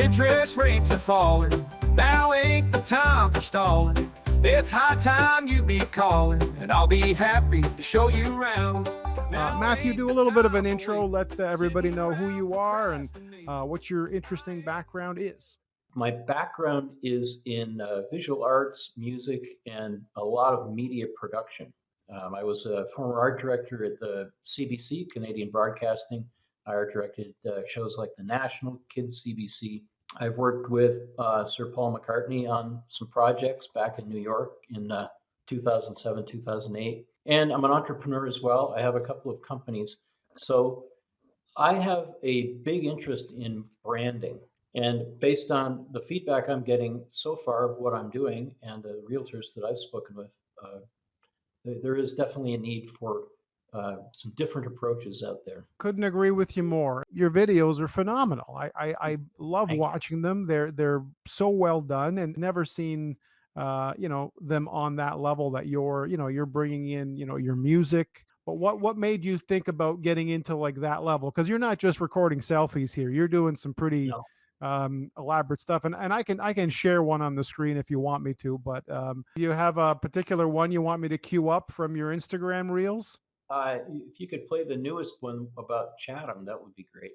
Interest rates are falling, now ain't the time for stalling. It's high time you be calling, and I'll be happy to show you around. Matthew, do a little bit of an intro. Let everybody know who you are and what your interesting background is. My background is in visual arts, music, and a lot of media production. I was a former art director at the CBC, Canadian Broadcasting. I art directed shows like The National, Kids CBC. I've worked with Sir Paul McCartney on some projects back in New York in 2007, 2008. And I'm an entrepreneur as well. I have a couple of companies. So I have a big interest in branding. And based on the feedback I'm getting so far of what I'm doing and the realtors that I've spoken with, there is definitely a need for some different approaches out there. Couldn't agree with you more. Your videos are phenomenal. I love watching them. They're so well done, and never seen them on that level that you're bringing in your music. But what made you think about getting into like that level? Because you're not just recording selfies here. You're doing some pretty No. elaborate stuff, and I can share one on the screen if you want me to. But you have a particular one you want me to queue up from your Instagram reels? If you could play the newest one about Chatham, that would be great.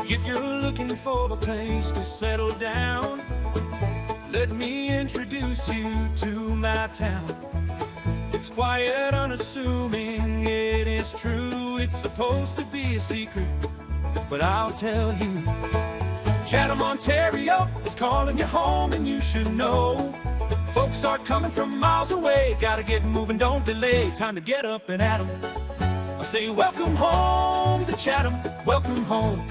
If you're looking for a place to settle down, let me introduce you to my town. It's quiet, unassuming, it is true. It's supposed to be a secret, but I'll tell you. Chatham, Ontario is calling you home, and you should know. Folks are coming from miles away. Gotta get moving, don't delay. Time to get up and at 'em. I say welcome home to Chatham, welcome home.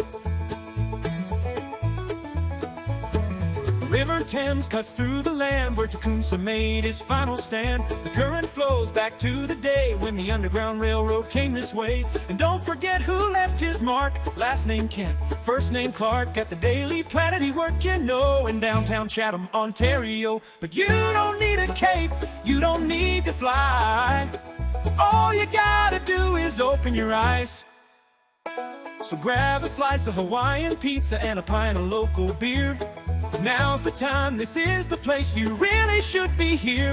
The River Thames cuts through the land where Tecumseh made his final stand. The current flows back to the day when the Underground Railroad came this way. And don't forget who left his mark. Last name Kent, first name Clark. At the Daily Planet he worked, in downtown Chatham, Ontario. But you don't need a cape, you don't need to fly. All you gotta do is open your eyes. So grab a slice of Hawaiian pizza and a pint of local beer. Now's the time, this is the place, you really should be here.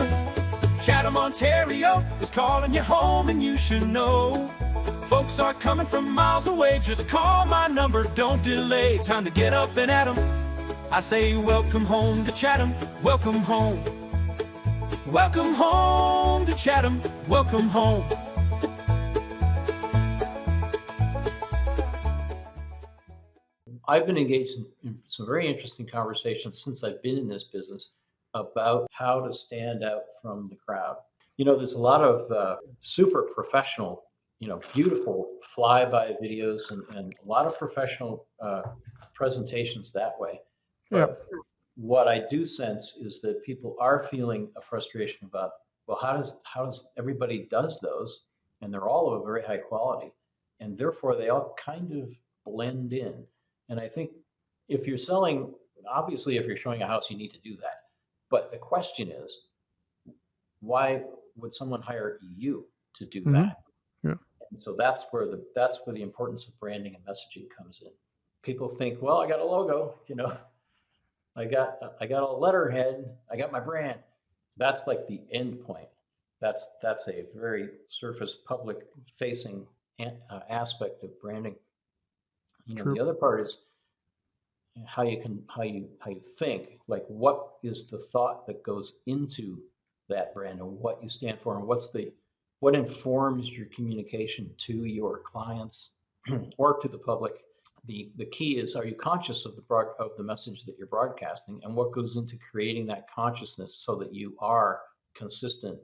Chatham, Ontario is calling you home, and you should know. Folks are coming from miles away, just call my number, don't delay. Time to get up and at 'em. I say welcome home to Chatham, welcome home. Welcome home to Chatham, welcome home. I've been engaged in some very interesting conversations since I've been in this business about how to stand out from the crowd. There's a lot of super professional, beautiful flyby videos and a lot of professional presentations that way. But what I do sense is that people are feeling a frustration about, well, how does everybody does those, and they're all of a very high quality, and therefore they all kind of blend in. And I think if you're selling, obviously, if you're showing a house, you need to do that. But the question is, why would someone hire you to do that? Yeah. And so that's where the importance of branding and messaging comes in. People think, well, I got a logo, I got a letterhead, I got my brand. That's like the end point. That's a very surface, public facing aspect of branding. True. The other part is how you think, like what is the thought that goes into that brand and what you stand for, and what informs your communication to your clients or to the public. The key is, are you conscious of the message that you're broadcasting, and what goes into creating that consciousness so that you are consistent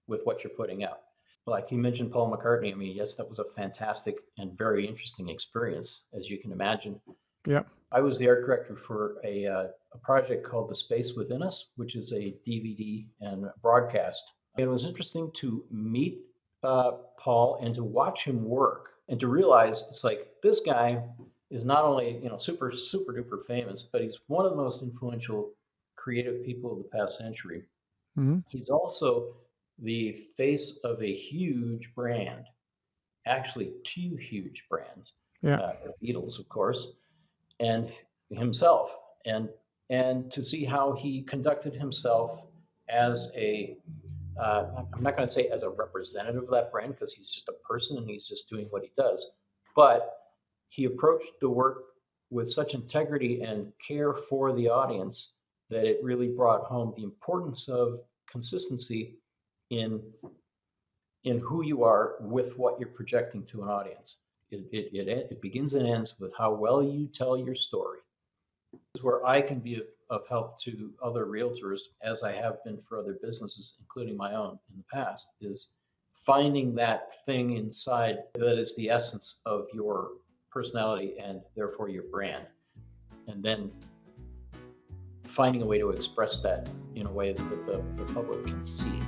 with what you're putting out. Like you mentioned Paul McCartney. I mean, yes, that was a fantastic and very interesting experience, as you can imagine. Yeah. I was the art director for a project called The Space Within Us, which is a DVD and broadcast. And it was interesting to meet Paul and to watch him work and to realize it's like, this guy is not only, super, super duper famous, but he's one of the most influential creative people of the past century. Mm-hmm. He's also the face of a huge brand, actually two huge brands. Yeah. The Beatles, of course. And himself, and to see how he conducted himself as a I'm not going to say as a representative of that brand, because he's just a person and he's just doing what he does, but he approached the work with such integrity and care for the audience that it really brought home the importance of consistency in who you are with what you're projecting to an audience. It begins and ends with how well you tell your story. This is where I can be of help to other realtors, as I have been for other businesses, including my own in the past, is finding that thing inside that is the essence of your personality and therefore your brand, and then finding a way to express that in a way that the public can see.